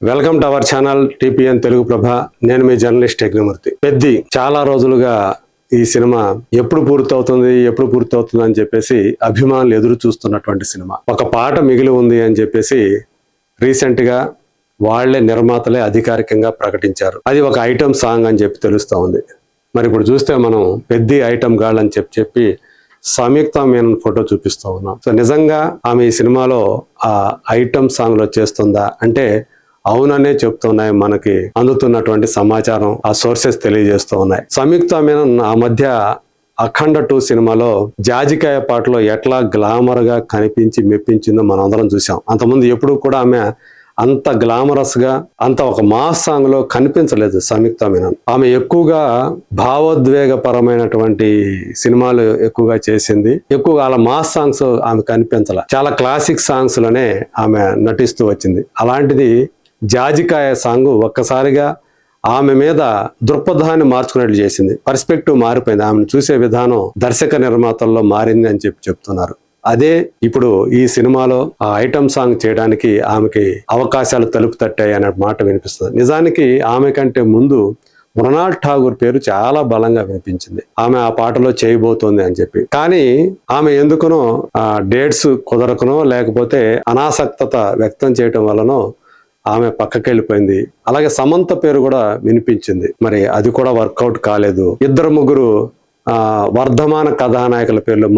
Welcome to our channel TPN Telugu Prabha. నేను మీ journalist Yagnamurthy. Peddi చాలా రోజులుగా ఈ సినిమా ఎప్పుడు పూర్తవుతుంది అని చెప్పేసి అభిమానులు ఎదురు చూస్తున్నటువంటి సినిమా. ఒక పాట మిగిలి ఉంది అని చెప్పేసి రీసెంట్ గా వాళ్లే నిర్మాతలే అధికారికంగా ప్రకటించారు. అది ఒక ఐటమ్ సాంగ్ అని చెప్పి తెలుస్తా ఉంది. మరి ఇప్పుడు చూస్తే మనం పెద్ది ఐటమ్ గార్ల్ అని చెప్పి సంయుక్త మీనన్ ఫోటో చూపిస్తూ ఉన్నాం. సో నిజంగా ఆమె ఈ సినిమాలో ఆ ఐటమ్ సాంగ్ లో చేస్తుందా అంటే అవుననే చెప్తున్నాయి. మనకి అందుతున్నటువంటి సమాచారం, ఆ సోర్సెస్ తెలియజేస్తూ ఉన్నాయి. సంయుక్త మీనన్ ఆ మధ్య అఖండ 2 సినిమాలో జాజికాయ పాటలో ఎట్లా గ్లామర్ గా కనిపించి మెప్పించిందో మనం అందరం చూసాం. అంతకుముందు ఎప్పుడు కూడా ఆమె అంత గ్లామరస్ గా అంత ఒక మాస్ సాంగ్ లో కనిపించలేదు సంయుక్త మీనన్. ఆమె ఎక్కువగా భావోద్వేగపరమైనటువంటి సినిమాలు ఎక్కువగా చేసింది. ఎక్కువగా అలా మాస్ సాంగ్స్ ఆమె కనిపించాల. చాలా క్లాసిక్ సాంగ్స్ లోనే ఆమె నటిస్తూ వచ్చింది. అలాంటిది జాజికాయ సాంగ్ ఒక్కసారిగా ఆమె మీద దృక్పథాన్ని మార్చుకున్నట్లు చేసింది. పర్స్పెక్టివ్ మారిపోయింది. ఆమెను చూసే విధానం దర్శక నిర్మాతల్లో మారింది అని చెప్తున్నారు. అదే ఇప్పుడు ఈ సినిమాలో ఆ ఐటమ్ సాంగ్ చేయడానికి ఆమెకి అవకాశాలు తలుపు తట్టాయి అనే మాట వినిపిస్తుంది. నిజానికి ఆమె కంటే ముందు మృణాల్ ఠాగూర్ పేరు చాలా బలంగా వినిపించింది. ఆమె ఆ పాటలో చేయబోతోంది అని చెప్పి. కానీ ఆమె ఎందుకునో ఆ డేట్స్ కుదరకనో లేకపోతే అనాసక్తత వ్యక్తం చేయటం వల్లనో ఆమె పక్కకెళ్ళిపోయింది. అలాగే సమంత పేరు కూడా వినిపించింది. మరి అది కూడా వర్కౌట్ కాలేదు. 2-3 వర్ధమాన కథానాయకుల పేర్లు,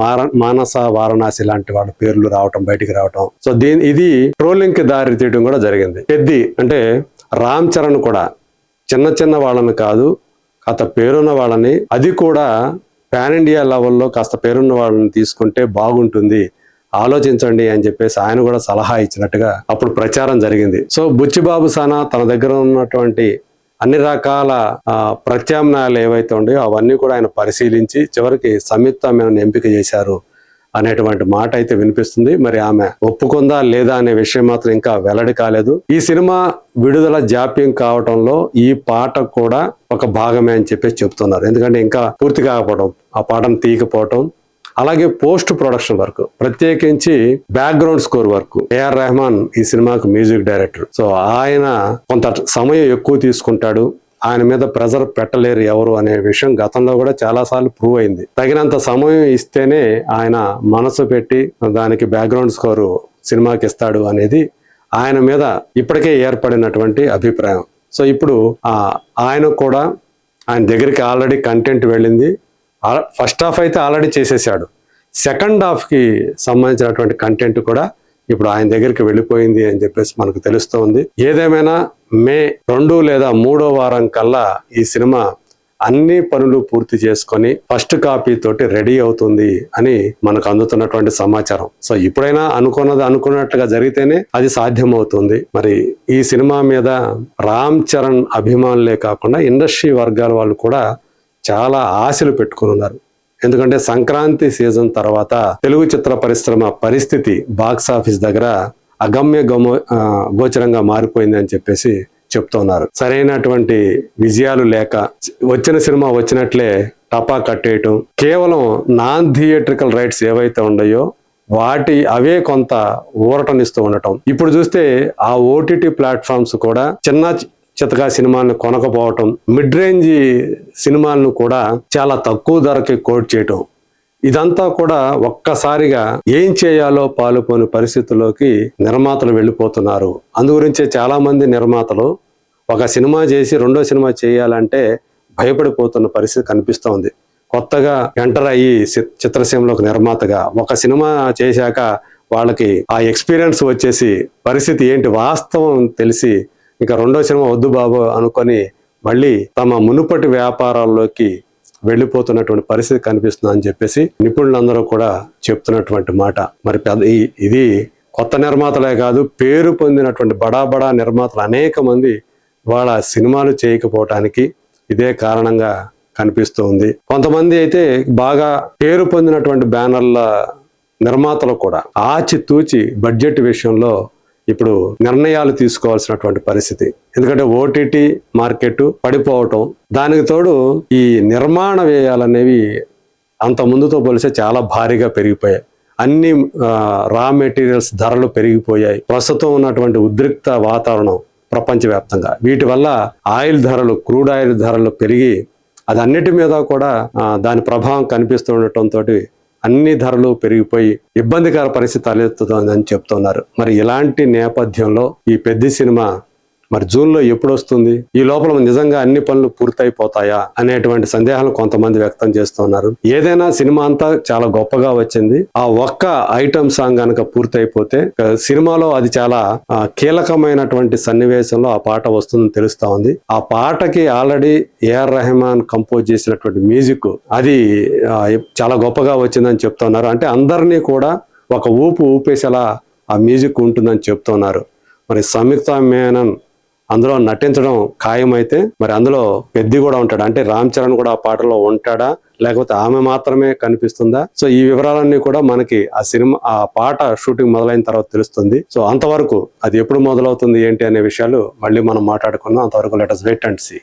మానస, వారణాసి లాంటి వాళ్ళ పేర్లు బయటికి రావటం. సో ఇది ట్రోలింగ్ కి దారి తీయడం కూడా జరిగింది. పెద్ది అంటే రామ్ చరణ్ కూడా చిన్న వాళ్ళని కాదు, కాస్త పేరున్న వాళ్ళని, అది కూడా పాన్ ఇండియా లెవెల్లో కాస్త పేరున్న వాళ్ళని తీసుకుంటే బాగుంటుంది, ఆలోచించండి అని చెప్పేసి ఆయన కూడా సలహా ఇచ్చినట్టుగా అప్పుడు ప్రచారం జరిగింది. సో బుచ్చిబాబు సానా తన దగ్గర ఉన్నటువంటి అన్ని రకాల ప్రత్యామ్నాయాలు ఏవైతే ఉన్నాయో అవన్నీ కూడా ఆయన పరిశీలించి చివరికి సంయుక్త మీనన్ ఎంపిక చేశారు అనేటువంటి మాట అయితే వినిపిస్తుంది. మరి ఆమె ఒప్పుకుందా లేదా అనే విషయం మాత్రం ఇంకా వెల్లడి కాలేదు. ఈ సినిమా విడుదల జాప్యం కావటంలో ఈ పాట కూడా ఒక భాగమే అని చెప్పేసి చెప్తున్నారు. ఎందుకంటే ఇంకా పూర్తి కాకపోవడం, ఆ పాటను తీయకపోవటం, అలాగే పోస్ట్ ప్రొడక్షన్ వర్క్, ప్రత్యేకించి background score work. AR Rahman ఈ సినిమాకు మ్యూజిక్ డైరెక్టర్. సో ఆయన కొంత సమయం ఎక్కువ తీసుకుంటాడు. ఆయన మీద ప్రెజర్ పెట్టలేరు ఎవరు అనే విషయం గతంలో కూడా చాలా సార్లు ప్రూవ్ అయింది. తగినంత సమయం ఇస్తేనే ఆయన మనసు పెట్టి దానికి బ్యాక్గ్రౌండ్ స్కోర్ సినిమాకి ఇస్తాడు అనేది ఆయన మీద ఇప్పటికే ఏర్పడినటువంటి అభిప్రాయం. సో ఇప్పుడు ఆయన కూడా ఆయన దగ్గరికి ఆల్రెడీ కంటెంట్ వెళ్ళింది. ఫస్ట్ హాఫ్ అయితే ఆల్రెడీ చేసేసాడు. సెకండ్ హాఫ్ కి సంబంధించినటువంటి కంటెంట్ కూడా ఇప్పుడు ఆయన దగ్గరికి వెళ్ళిపోయింది అని చెప్పేసి మనకు తెలుస్తోంది. ఏదేమైనా మే 2 లేదా 3వ వారం కల్లా ఈ సినిమా అన్ని పనులు పూర్తి చేసుకొని ఫస్ట్ కాపీ తోటి రెడీ అవుతుంది అని మనకు అందుతున్నటువంటి సమాచారం. సో ఇప్పుడైనా అనుకున్నట్లుగా జరిగితేనే అది సాధ్యమవుతుంది. మరి ఈ సినిమా మీద రామ్ చరణ్ అభిమానులే కాకుండా ఇండస్ట్రీ వర్గాల వాళ్ళు కూడా చాలా ఆశలు పెట్టుకుని ఉన్నారు. ఎందుకంటే సంక్రాంతి సీజన్ తర్వాత తెలుగు చిత్ర పరిశ్రమ పరిస్థితి బాక్స్ ఆఫీస్ దగ్గర అగమ్య గోచరంగా మారిపోయింది అని చెప్పేసి చెప్తున్నారు. సరైనటువంటి విజయాలు లేక వచ్చిన సినిమా వచ్చినట్లే టపా కట్టేయటం, కేవలం నాన్ థియేట్రికల్ రైట్స్ ఏవైతే ఉన్నాయో అవే కొంత ఊరటనిస్తూ ఉండటం. ఇప్పుడు చూస్తే ఆ ఓటీటీ ప్లాట్ఫామ్స్ కూడా చితకా సినిమాలను కొనకపోవటం, మిడ్ రేంజ్ సినిమాలను కూడా చాలా తక్కువ ధరకి కోట్ చేయటం, ఇదంతా కూడా ఒక్కసారిగా ఏం చేయాలో పాలుపోని పరిస్థితుల్లోకి నిర్మాతలు వెళ్ళిపోతున్నారు. అందుగురించే చాలా మంది నిర్మాతలు ఒక సినిమా చేసి 2వ సినిమా చేయాలంటే భయపడిపోతున్న పరిస్థితి కనిపిస్తోంది. కొత్తగా ఎంటర్ అయ్యి చిత్రసీమలోకి నిర్మాతగా ఒక సినిమా చేశాక వాళ్ళకి ఆ ఎక్స్పీరియన్స్ వచ్చేసి పరిస్థితి ఏంటి వాస్తవం తెలిసి ఇక 2వ సినిమా వద్దు బాబు అనుకొని మళ్ళీ తమ మునుపటి వ్యాపారాల్లోకి వెళ్ళిపోతున్నటువంటి పరిస్థితి కనిపిస్తుంది అని చెప్పేసి నిపుణులందరూ కూడా చెప్తున్నటువంటి మాట. మరి ఇది కొత్త నిర్మాతలే కాదు, పేరు పొందినటువంటి బడా నిర్మాతలు అనేక మంది వాళ్ళ సినిమాలు చేయకపోవటానికి ఇదే కారణంగా కనిపిస్తూ ఉంది. కొంతమంది అయితే బాగా పేరు పొందినటువంటి బ్యానర్ల నిర్మాతలు కూడా ఆచితూచి బడ్జెట్ విషయంలో ఇప్పుడు నిర్ణయాలు తీసుకోవాల్సినటువంటి పరిస్థితి. ఎందుకంటే ఓటీటీ మార్కెట్ పడిపోవటం, దానికి తోడు ఈ నిర్మాణ వ్యయాలనేవి అంత ముందుతో పోలిస్తే చాలా భారీగా పెరిగిపోయాయి. అన్ని రా మెటీరియల్స్ ధరలు పెరిగిపోయాయి. ప్రస్తుతం ఉన్నటువంటి ఉద్రిక్త వాతావరణం ప్రపంచవ్యాప్తంగా. వీటి వల్ల ఆయిల్ ధరలు, క్రూడ్ ఆయిల్ ధరలు పెరిగి అది అన్నిటి మీద కూడా దాని ప్రభావం కనిపిస్తుండటంతో అన్ని ధరలు పెరిగిపోయి ఇబ్బందికర పరిస్థితి తలెత్తుతోందని చెప్తున్నారు. మరి ఇలాంటి నేపథ్యంలో ఈ పెద్ద సినిమా మరి జూన్లో ఎప్పుడు వస్తుంది, ఈ లోపల నిజంగా అన్ని పనులు పూర్తయిపోతాయా అనేటువంటి సందేహాలు కొంతమంది వ్యక్తం చేస్తున్నారు. ఏదైనా సినిమా అంతా చాలా గొప్పగా వచ్చింది, ఆ ఒక్క ఐటమ్ సాంగ్ కనుక పూర్తయిపోతే సినిమాలో అది చాలా కీలకమైనటువంటి సన్నివేశంలో ఆ పాట వస్తుందని తెలుస్తా ఉంది. ఆ పాటకి ఆల్రెడీ ఏఆర్ రెహమాన్ కంపోజ్ చేసినటువంటి మ్యూజిక్ అది చాలా గొప్పగా వచ్చిందని చెప్తున్నారు. అంటే అందరినీ కూడా ఒక ఊపేసేలా ఆ మ్యూజిక్ ఉంటుందని చెప్తున్నారు. మరి సంయుక్త మేనన్ అందులో నటించడం ఖాయమైతే మరి అందులో పెద్ది కూడా ఉంటాడు. అంటే రామ్ చరణ్ కూడా ఆ పాటలో ఉంటాడా, లేకపోతే ఆమె మాత్రమే కనిపిస్తుందా? సో ఈ వివరాలన్నీ కూడా మనకి ఆ పాట షూటింగ్ మొదలైన తర్వాత తెలుస్తుంది. సో అంతవరకు అది ఎప్పుడు మొదలవుతుంది ఏంటి అనే విషయాలు మళ్ళీ మనం మాట్లాడుకుందాం. అంతవరకు let us wait and see.